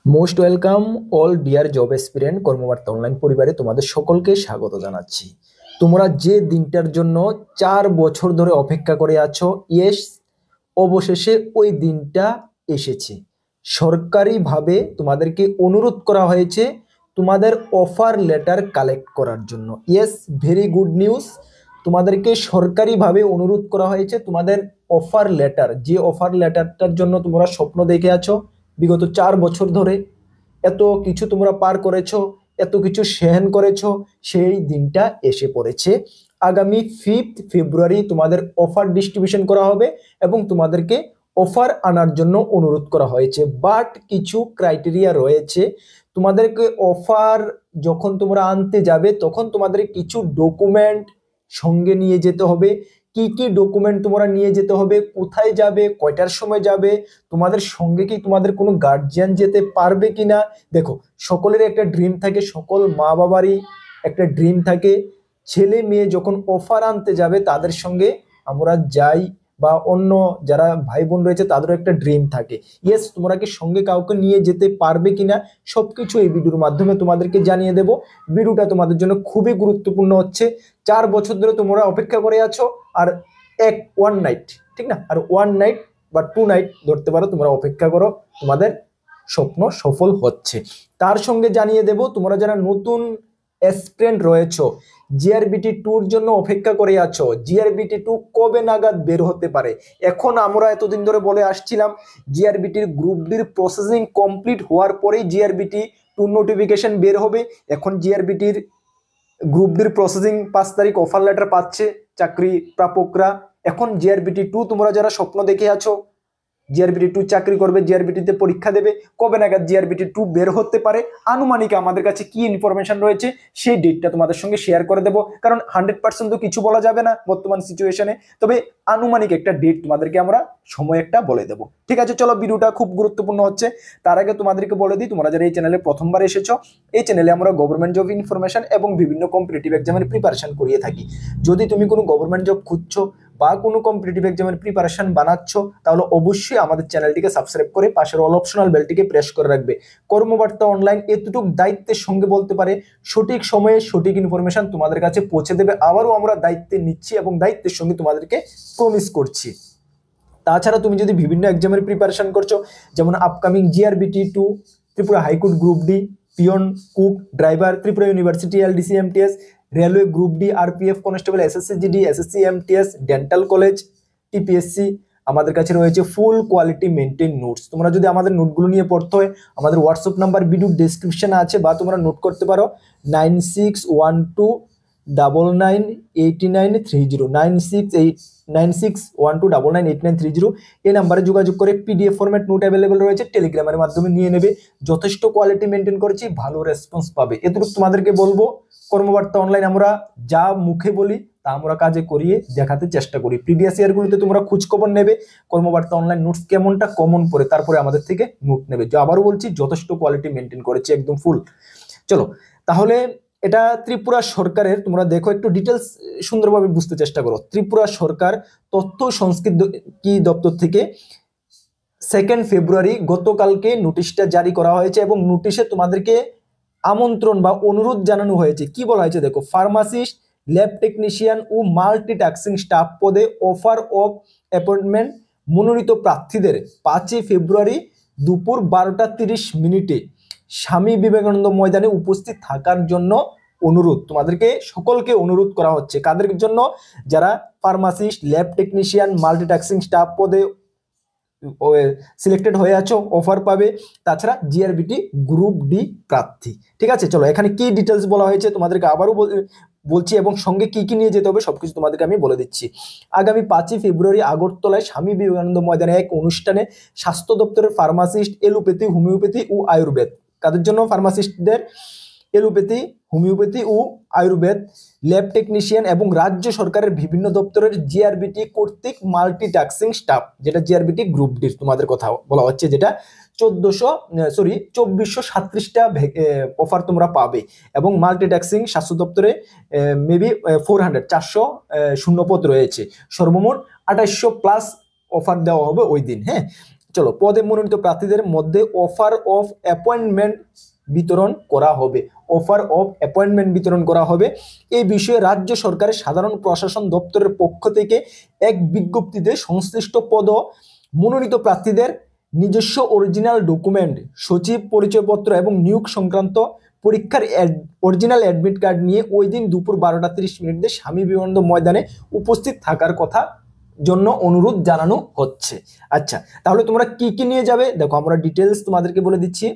Most welcome all dear job aspirant Karmabarta online পরিবারে তোমাদের সকলকে স্বাগত জানাচ্ছি। তোমরা যে দিনটার জন্য 4 বছর ধরে অপেক্ষা করে আছো, ইয়েস, অবশেষে ওই দিনটা এসেছে। সরকারিভাবে তোমাদেরকে অনুরোধ করা হয়েছে তোমাদের অফার লেটার কালেক্ট করার জন্য। Yes, very good news. তোমাদেরকে সরকারিভাবে অনুরোধ করা হয়েছে তোমাদের অফার লেটার, যে অফার লেটারটার জন্য তোমরা স্বপ্ন দেখে আছো বিগত 4 বছর ধরে। এত কিছু তোমরা পার করেছো, এত কিছু সহন করেছো, সেই দিনটা এসে পড়েছে। আগামী 5 ফেব্রুয়ারি তোমাদের অফার ডিস্ট্রিবিউশন করা হবে এবং তোমাদেরকে অফার আনার জন্য অনুরোধ করা হয়েছে। বাট কিছু ক্রাইটেরিয়া রয়েছে। তোমাদেরকে অফার যখন তোমরা আনতে যাবে তখন তোমাদের কিছু ডকুমেন্ট সঙ্গে নিয়ে যেতে হবে। কি কি ডকুমেন্ট তোমরা নিয়ে যেতে হবে, কোথায় যাবে, কয়টার সময় যাবে, তোমাদের সঙ্গে কি তোমাদের কোনো গার্জিয়ান যেতে পারবে কিনা। দেখো, সকলের একটা ড্রিম থাকে, সকল মা বাবারই একটা ড্রিম থাকে, ছেলে মেয়ে যখন অফার আনতে যাবে তাদের সঙ্গে আমরা যাই, বা অন্য যারা ভাই বোন রয়েছে তাদেরও একটা ড্রিম থাকে। ইয়েস, তোমরা কি সঙ্গে কাউকে নিয়ে যেতে পারবে কিনা সবকিছু এই ভিডিওর মাধ্যমে তোমাদেরকে জানিয়ে দেব। ভিডিওটা তোমাদের জন্য খুবই গুরুত্বপূর্ণ হচ্ছে। 4 বছর ধরে তোমরা অপেক্ষা করে আছো, আর ওয়ান নাইট, ঠিক না, আর 1 নাইট বা 2 নাইট ধরতে পারো, তোমরা অপেক্ষা করো, তোমাদের স্বপ্ন সফল হচ্ছে। তার সঙ্গে জানিয়ে দেব তোমরা যারা নতুন অ্যাসপিরেন্ট রয়েছো, জিআরবিটি 2-র জন্য অপেক্ষা করে আছো, জিআরবিটি 2 কবে নাগাদ বের হতে পারে। এখন আমরা এতদিন ধরে বলে আসছিলাম জিআরবিটির গ্রুপ ডির প্রসেসিং কমপ্লিট হওয়ার পরেই জিআরবিটি 2 নোটিফিকেশন বের হবে। এখন জিআরবিটির গ্রুপ ডির প্রসেসিং 5 তারিখ অফার লেটার পাচ্ছে চাকরি প্রাপকরা। এখন জিআরবিটি 2 তোমরা যারা স্বপ্ন দেখে আছো জিআরবিটি 2 চাকরি করবে, জিআরবিটিতে পরীক্ষা দেবে, কবে নাগাদ জিআরবিটি 2 বের হতে পারে, আনুমানিক আমাদের কাছে কি ইনফরমেশন রয়েছে সেই ডেটটা তোমাদের সঙ্গে শেয়ার করে দেবো। কারণ 100% তো কিছু বলা যাবে না বর্তমান সিচুয়েশনে, তবে আনুমানিক একটা ডেট তোমাদেরকে আমরা সময় একটা বলে দেবো। ঠিক আছে, চলো, ভিডিওটা খুব গুরুত্বপূর্ণ হচ্ছে। তার আগে তোমাদেরকে বলে দিই, তোমরা যারা এই চ্যানেলে প্রথমবার এসেছো, এই চ্যানেলে আমরা গভর্নমেন্ট জব ইনফরমেশন এবং বিভিন্ন কম্পিটিটিভ এক্সামের প্রিপারেশন করিয়ে থাকি। যদি তুমি কোনো গভর্নমেন্ট জব খুঁজছো বা কোনো কম্পিটিটিভ এক্সামের প্রিপারেশন বানাচ্ছ, তাহলে অবশ্যই আমাদের চ্যানেলটিকে সাবস্ক্রাইব করে পাশের অল অপশনাল বেলটিকে প্রেস করে রাখবে। কর্মবার্তা অনলাইন এতটুকু দায়িত্বের সঙ্গে বলতে পারে সঠিক সময়ে সঠিক ইনফরমেশন তোমাদের কাছে পৌঁছে দেবে। আবারও আমরা দায়িত্বে নিচ্ছি এবং দায়িত্বের সঙ্গে তোমাদেরকে প্রমিস করছি। তাছাড়া তুমি যদি বিভিন্ন এক্সামের প্রিপারেশন করছো, যেমন upcoming GRBT 2, Tripura high court group D, peon, cook, driver, Tripura university LDC MTS, railway group D, RPF constable, SSC GD, SSC MTS, dental college, TPSC, আমাদের কাছে রয়েছে ফুল কোয়ালিটি মেনটেন নোটস। তোমরা যদি আমাদের নোটগুলো নিয়ে পড়তে হয়, আমাদের হোয়াটসঅ্যাপ নাম্বার ভিডিও ডেসক্রিপশনে আছে, বা তোমরা নোট করতে পারো 9612998930, 9612998930। এই নাম্বারে যোগাযোগ করে পিডিএফ ফরম্যাট নোট অ্যাভেলেবেল রয়েছে, টেলিগ্রামের মাধ্যমে নিয়ে নেবে। যথেষ্ট কোয়ালিটি মেনটেন করেছি, ভালো রেসপন্স পাবে, এটুকু তোমাদেরকে বলবো। কর্মবার্তা অনলাইন আমরা যা মুখে বলি তা আমরা কাজে করিয়ে দেখাতে চেষ্টা করি। প্রিভিয়াস ইয়ারগুলোতে তোমরা খোঁজখবর নেবে কর্মবার্তা অনলাইন নোটস কেমনটা কমন পড়ে, তারপরে আমাদের থেকে নোট নেবে। আবারও বলছি, যথেষ্ট কোয়ালিটি মেনটেন করেছি, একদম ফুল। চলো, তাহলে এটা ত্রিপুরা সরকারের, তোমরা দেখো একটু ডিটেলস সুন্দরভাবে বুঝতে চেষ্টা করো। ত্রিপুরা সরকার তথ্য সংস্কৃতি দপ্তর থেকে 2 ফেব্রুয়ারি গতকালকে নোটিশটা জারি করা হয়েছে, এবং নোটিশে তোমাদেরকে আমন্ত্রণ বা অনুরোধ জানানো হয়েছে। কি বলা হয়েছে দেখো, ফার্মাসিস্ট, ল্যাব টেকনিশিয়ান ও মাল্টিটাস্কিং স্টাফ পদে অফার অফ অ্যাপয়েন্টমেন্ট মনোনীত প্রার্থীদের 5 ফেব্রুয়ারি দুপুর 12:30 স্বামী বিবেকানন্দ ময়দানে উপস্থিত থাকার জন্য অনুরোধ। তোমাদেরকে সকলকে অনুরোধ করা হচ্ছে, কাদের জন্য, যারা pharmacist, lab technician, multitasking staff পদে সিলেক্টেড হয়ে আছো, অফার পাবে। তাছাড়া জিআরবিটি গ্রুপ ডি প্রার্থী। ঠিক আছে, চলো, এখানে কি ডিটেলস বলা হয়েছে তোমাদেরকে আবারও বলছি, এবং সঙ্গে কি কি নিয়ে যেতে হবে সবকিছু তোমাদেরকে আমি বলে দিচ্ছি। আগামী 5 ফেব্রুয়ারি আগরতলায় স্বামী বিবেকানন্দ ময়দানে এক অনুষ্ঠানে স্বাস্থ্য দপ্তরের ফার্মাসিস্ট, এলোপ্যাথি, হোমিওপ্যাথি ও আয়ুর্বেদ, কাদের জন্য, ফার্মাসিস্টদের, এলোপ্যাথি, হোমিওপ্যাথি ও আয়ুর্বেদ, ল্যাব টেকনিশিয়ান এবং রাজ্য সরকারের বিভিন্ন দপ্তরের জিআরবিটি কর্তৃক মাল্টিটাস্কিং স্টাফ, যেটা জিআরবিটি গ্রুপ ডি তোমাদের কথা বলা হচ্ছে, যেটা 2437টা অফার তোমরা পাবে। এবং মাল্টিটাস্কিং স্বাস্থ্য দপ্তরে মেবি 400 শূন্যপদ রয়েছে। সর্বমোট 2800+ অফার দেওয়া হবে ওই দিন। হ্যাঁ, চলো, পদে মনোনীত প্রার্থীদের মধ্যে অফার অফ অ্যাপয়েন্টমেন্ট বিতরণ করা হবে। অফার অফ অ্যাপয়েন্টমেন্ট বিতরণ করা হবে। এই বিষয়ে রাজ্য সরকারের সাধারণ প্রশাসন দপ্তরের পক্ষ থেকে এক বিজ্ঞপ্তিতে সংশ্লিষ্ট পদ মনোনীত প্রার্থীদের নিজস্ব অরিজিনাল ডকুমেন্ট, সচিব পরিচয়পত্র এবং নিয়োগ সংক্রান্ত পরীক্ষার অরিজিনাল অ্যাডমিট কার্ড নিয়ে ওই দিন দুপুর 12:30 স্বামী বিবেকানন্দ ময়দানে উপস্থিত থাকার কথা জন্য অনুরোধ জানানো হচ্ছে। আচ্ছা, তাহলে তোমরা কি কি নিয়ে যাবে দেখো, আমরা ডিটেলস তোমাদেরকে বলে দিচ্ছি।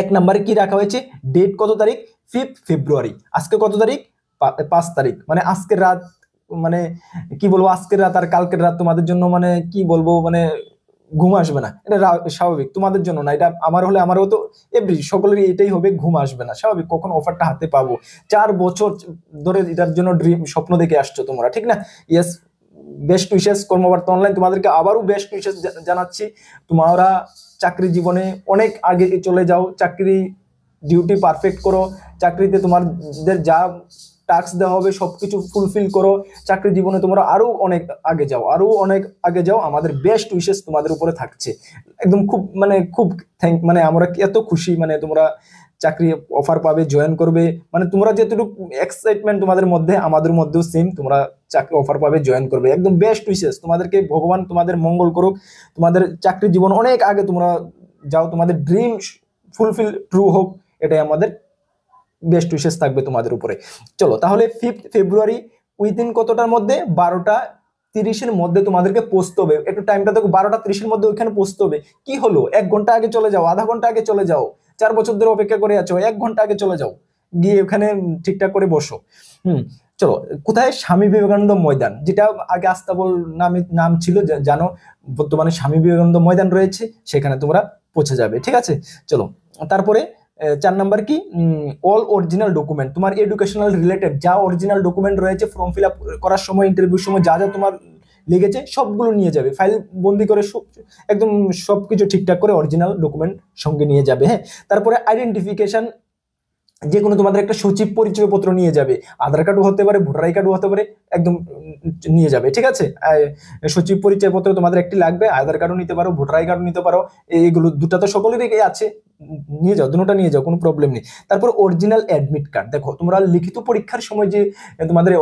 1 নম্বরে কি রাখা হয়েছে, ডেট কত তারিখ, 5 ফেব্রুয়ারি। আজকে কত তারিখ, 5 তারিখ, মানে আজকের রাত, মানে কি বলবো, আজকের রাত আর কালকের রাত তোমাদের জন্য মানে কি বলবো, মানে ঘুম আসবে না, এটা স্বাভাবিক, তোমাদের জন্য না, এটা আমার হলে আমারও তো সকলেরই এটাই হবে, ঘুম আসবে না, স্বাভাবিক। কখন অফারটা হাতে পাবো, 4 বছর ধরে এটার জন্য ড্রিম, স্বপ্ন দেখে আসছো তোমরা, ঠিক না? ইয়েস, বেস্ট উইশেস কর্মবার্তা অনলাইন তোমাদেরকে আবারও বেস্ট উইশেস জানাচ্ছি। তোমরা চাকরি জীবনে অনেক আগে চলে যাও, চাকরি ডিউটি পারফেক্ট করো, চাকরিতে তোমাদের যা টাস্ক দেওয়া হবে সবকিছু ফুলফিল করো, চাকরি জীবনে তোমরা আরো অনেক আগে যাও, আরো অনেক আগে যাও। আমাদের বেস্ট উইশেস তোমাদের উপরে থাকছে, একদম খুব মানে খুব মানে আমরা এত খুশি, মানে তোমরা চাকরি অফার পাবে, জয়েন করবে, মানে তোমরা যেটুকু এক্সাইটমেন্ট তোমাদের মধ্যে, আমাদের মধ্যেও সেম, তোমরা চাকরি অফার পাবে, জয়েন করবে, একদম বেস্ট উইশেস তোমাদেরকে। ভগবান তোমাদের মঙ্গল করুক, তোমাদের চাকরি জীবন অনেক আগে তোমরা যাও, তোমাদের ড্রিম ফুলফিল ট্রু হোক, এটাই আমাদের বেস্ট উইশেস থাকবে তোমাদের উপরে। চলো, তাহলে 5 ফেব্রুয়ারি উইদিন কতটার মধ্যে, 12:30 মধ্যে তোমাদেরকে পৌঁছতে হবে। একটু টাইমটা দেখো, 12:30 মধ্যে ওইখানে পৌঁছতে হবে। কি হলো, 1 ঘন্টা আগে চলে যাও, আধা ঘন্টা আগে চলে যাও, 4 বছর ধরে অপেক্ষা করে আছো, 1 ঘন্টা আগে চলে যাও, গিয়ে ওখানে ঠিকঠাক করে বসো। চলো, কোথায়, স্বামী বিবেকানন্দ ময়দান, যেটা আগে আস্তাবল নাম ছিল, জানো, বর্তমানে স্বামী বিবেকানন্দ ময়দান রয়েছে, সেখানে তোমরা পৌঁছে যাবে, ঠিক আছে? চলো, তারপরে 4 নাম্বার কি, অল অরিজিনাল ডকুমেন্ট, তোমার এডুকেশনাল রিলেটেড যা অরিজিনাল ডকুমেন্ট রয়েছে, ফর্ম ফিল আপ করার সময়, ইন্টারভিউর সময় যা যা তোমার লেগেছে সবগুলো নিয়ে যাবে, ফাইল বন্দি করে একদম সবকিছু ঠিকঠাক করে অরিজিনাল ডকুমেন্ট সঙ্গে নিয়ে যাবে। হ্যাঁ, তারপরে আইডেন্টিফিকেশন, যে কোনো তোমাদের একটা সচিব পরিচয়পত্র নিয়ে যাবে, আধার কার্ডও হতে পারে, ভোটার আই কার্ডও হতে পারে, একদম নিয়ে যাবে, ঠিক আছে? সচিব পরিচয়পত্র তোমাদের একটি লাগবে, আধার কার্ডও নিতে পারো, ভোটার আই কার্ডও নিতে পারো, এইগুলো দুটা তো সকলেরই আছে, নিয়ে যাও, দুটোটা নিয়ে যাও, কোনো প্রবলেম নেই। তারপর অরিজিনাল অ্যাডমিট কার্ড, দেখো তোমরা লিখিত পরীক্ষার সময় যে তোমাদের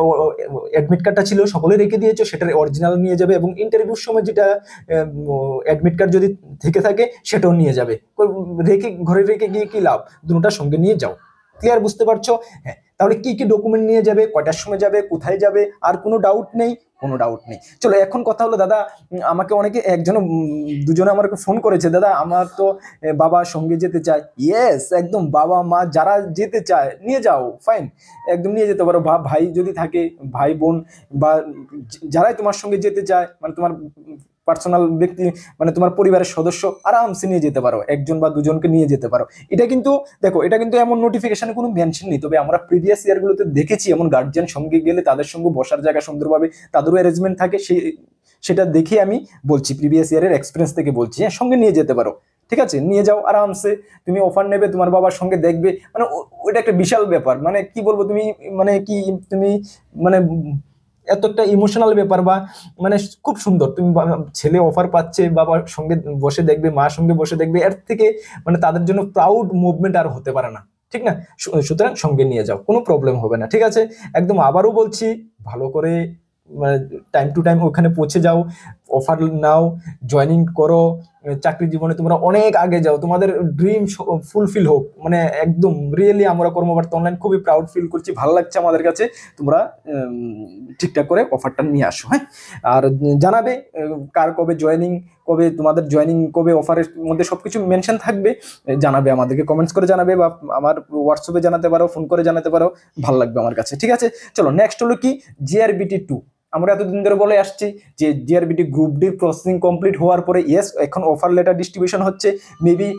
অ্যাডমিট কার্ডটা ছিল সকলে রেখে দিয়েছো, সেটার অরিজিনাল নিয়ে যাবে, এবং ইন্টারভিউর সময় যেটা অ্যাডমিট কার্ড যদি থেকে থাকে সেটাও নিয়ে যাবে, ঘরে রেখে গিয়ে কি লাভ, দুটোটা সঙ্গে নিয়ে যাও। ক্লিয়ার, বুঝতে পারছো? হ্যাঁ, তাহলে কি কি ডকুমেন্ট নিয়ে যাবে, কয়টার সময় যাবে, কোথায় যাবে, আর কোনো ডাউট নেই? কোনো ডাউট নেই। চলো, এখন কথা হলো দাদা, আমাকে অনেকে একজন দুজনে আমাকে ফোন করেছে, দাদা আমার তো বাবা সঙ্গে যেতে চায়। ইয়েস, একদম বাবা মা যারা যেতে চায় নিয়ে যাও, ফাইন, একদম নিয়ে যেতে পারো। ভাই যদি থাকে, ভাই বোন বা যারাই তোমার সঙ্গে যেতে চায়, মানে তোমার পার্সোনাল ব্যক্তি, মানে তোমার পরিবারের সদস্য, আরামসে নিয়ে যেতে পারো, একজন বা দুজনকে নিয়ে যেতে পারো। এটা কিন্তু দেখো, এটা কিন্তু এমন নোটিফিকেশনে কোনো মেনশন নেই, তবে আমরা প্রিভিয়াস ইয়ারগুলোতে দেখেছি এমন গার্জিয়ান সঙ্গে গেলে তাদের সঙ্গে বসার জায়গা সুন্দরভাবে তাদেরও অ্যারেঞ্জমেন্ট থাকে, সেটা দেখে আমি বলছি, প্রিভিয়াস ইয়ারের এক্সপিরিয়েন্স থেকে বলছি। হ্যাঁ, সঙ্গে নিয়ে যেতে পারো, ঠিক আছে? নিয়ে যাও আরামসে, তুমি অফার নেবে, তোমার বাবার সঙ্গে দেখবে, মানে ওইটা একটা বিশাল ব্যাপার, মানে কি বলবো, তুমি মানে কি তুমি মানে এত একটা ইমোশনাল ব্যাপার, বা মানে খুব সুন্দর, তুমি ছেলে অফার পাচ্ছে, বাবার সঙ্গে বসে দেখবে, মার সঙ্গে বসে দেখবে, এর থেকে মানে তাদের জন্য প্রাউড মুভমেন্ট আর হতে পারে না, ঠিক না? সুতরাং সঙ্গে নিয়ে যাও, কোনো প্রবলেম হবে না, ঠিক আছে? একদম আবারও বলছি, ভালো করে টাইম টু টাইম ওখানে পৌঁছে যাও, অফার নাও, জয়েনিং করো, চাকরি জীবনে তোমরা অনেক আগে যাও, তোমাদের ড্রিম ফুলফিল হোক, মানে একদম রিয়েলি আমরা কর্মবার্তা অনলাইন খুবই প্রাউড ফিল করছি, ভালো লাগছে আমাদের কাছে। তোমরা ঠিকঠাক করে অফারটা নিয়ে আসো। হ্যাঁ, আর জানাবে কার কবে জয়েনিং, কবে তোমাদের জয়েনিং, কবে অফারের মধ্যে সবকিছু মেনশন থাকবে, জানাবে আমাদেরকে, কমেন্টস করে জানাবে, বা আমার হোয়াটসঅ্যাপে জানাতে পারো, ফোন করে জানাতে পারো, ভালো লাগবে আমার কাছে, ঠিক আছে? চলো, নেক্সট হলো কি, জিআরবিটি 2। আমরা এতদিন ধরে বলে আসছি যে GRBT group D processing complete হওয়ার পরে, ইয়েস, এখন অফার লেটার ডিস্ট্রিবিউশন হচ্ছে, মেবি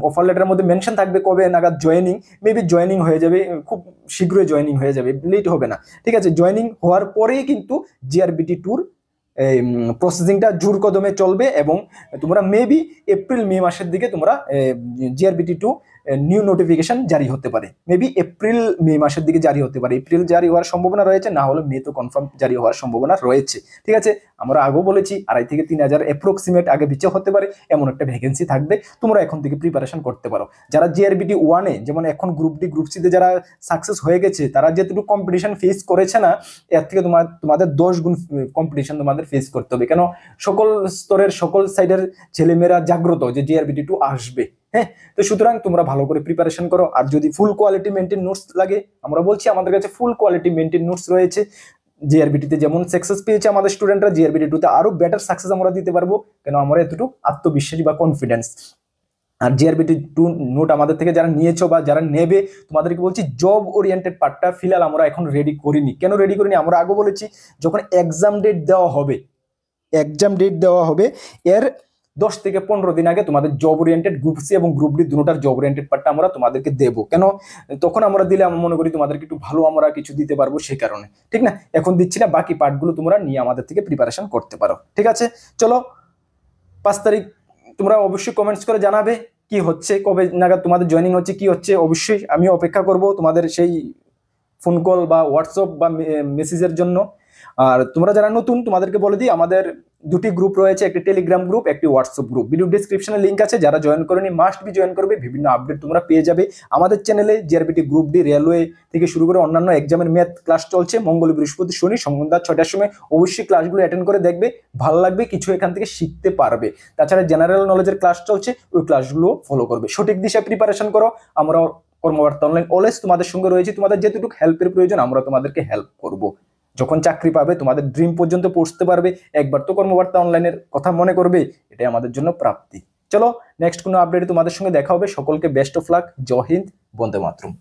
অফার লেটারের মধ্যে মেনশন থাকবে কবে নাগাদ জয়েনিং, মেবি জয়েনিং হয়ে যাবে, খুব শীঘ্রই জয়েনিং হয়ে যাবে, লেট হবে না, ঠিক আছে? জয়েনিং হওয়ার পরেই কিন্তু জিআরবিটি 2 প্রসেসিংটা জোর কদমে চলবে এবং তোমরা মেবি এপ্রিল মে মাসের দিকে তোমরা GRBT2 নিউ নোটিফিকেশন জারি হতে পারে, মেবি এপ্রিল মে মাসের দিকে জারি হতে পারে। এপ্রিল জারি হওয়ার সম্ভাবনা রয়েছে, না হলে মে তো কনফার্ম জারি হওয়ার সম্ভাবনা রয়েছে। ঠিক আছে, আমরা আগেও বলেছি 2,500 থেকে 3,000 অ্যাপ্রক্সিমেট আগে বিচে হতে পারে এমন একটা ভ্যাকেন্সি থাকবে, তোমরা এখন থেকে প্রিপারেশন করতে পারো। যারা GRBT1-এ যেমন এখন গ্রুপ ডি গ্রুপ সিতে যারা সাকসেস হয়ে গেছে, তারা যেটুকু কম্পিটিশন ফেস করেছে না, এর থেকে তোমাদের 10 গুণ কম্পিটিশন তোমাদের ফেস করতে হবে। কেন, সকল স্তরের সকল সাইডের ছেলেমেয়েরা জাগ্রত যে GRBT2 আসবে। হ্যাঁ, তো সুতরাং তোমরা ভালো করে প্রিপারেশন করো। আর যদি ফুল কোয়ালিটি মেনটেন নোটস লাগে, আমরা বলছি আমাদের কাছে ফুল কোয়ালিটি মেনটেন নোটস রয়েছে। GRBT-তে যেমন সাকসেস পেয়েছে আমাদের স্টুডেন্টরা, GRBT2-তে আরো বেটার সাকসেস আমরা দিতে পারবো। কেন, আমরা এতটুকু আত্মবিশ্বাসী বা কনফিডেন্স। আর GRBT2 নোট আমাদের থেকে যারা নিয়েছো বা যারা নেবে, তোমাদেরকে বলছি জব ওরিয়েন্টেড পার্টটা ফিলহাল আমরা এখন রেডি করিনি। কেন রেডি করিনি, আমরা আগে বলেছি যখন এক্সাম ডেট দেওয়া হবে এর 10 থেকে 15 দিন আগে তোমাদের জব ওরিয়েন্টেড গ্রুপ সি এবং গ্রুপ ডি দুটোটার জব ওরিয়েন্টেড পার্টটা আমরা তোমাদেরকে দেবো। কেন, তখন আমরা দিলে আমি মনে করি তোমাদেরকে একটু ভালো আমরা কিছু দিতে পারবো, সেই কারণে। ঠিক না, এখন দিচ্ছি না, বাকি পার্টগুলো তোমরা নিয়ে আমাদের থেকে প্রিপারেশন করতে পারো। ঠিক আছে, চলো 5 তারিখ তোমরা অবশ্যই কমেন্টস করে জানাবে কি হচ্ছে, কবে নাগাদ তোমাদের জয়েনিং হচ্ছে, কি হচ্ছে। অবশ্যই আমি অপেক্ষা করব তোমাদের সেই ফোন কল বা হোয়াটসঅ্যাপ বা মেসেজের জন্য। আর তোমরা যারা নতুন, তোমাদেরকে বলে দিই আমাদের 2টি গ্রুপ রয়েছে, একটি টেলিগ্রাম গ্রুপ, একটি হোয়াটসঅ্যাপ গ্রুপ। ভিডিও ডিসক্রিপশনে লিঙ্ক আছে, যারা জয়েন করেনি মাস্ট বি জয়েন করবে। বিভিন্ন আপডেট তোমরা পেয়ে যাবে আমাদের চ্যানেলে। GRBT গ্রুপ ডি, রেলওয়ে থেকে শুরু করে অন্যান্য এক্সামের ম্যাথ ক্লাস চলছে মঙ্গল, বৃহস্পতি, শনি সন্ধ্যা 6টার সময়। অবশ্যই ক্লাসগুলো অ্যাটেন্ড করে দেখবে, ভালো লাগবে, কিছু এখান থেকে শিখতে পারবে। তাছাড়া জেনারেল নলেজের ক্লাস চলছে, ওই ক্লাসগুলো ফলো করবে। সঠিক দিশায় প্রিপারেশন করো। আমরা কর্মবার্তা অনলাইন অলওয়েজ তোমাদের সঙ্গে রয়েছি। তোমাদের যেটুকু হেল্পের প্রয়োজন আমরা তোমাদেরকে হেল্প করব। যখন চাকরি পাবে, তোমাদের ড্রিম পর্যন্ত পৌঁছতে পারবে, একবার তো কর্মবার্তা অনলাইনের কথা মনে করবে, এটাই আমাদের জন্য প্রাপ্তি। চলো নেক্সট কোনো আপডেটে তোমাদের সঙ্গে দেখা হবে। সকলকে বেস্ট অফ লাক। জয় হিন্দ, বন্দে মাতরম।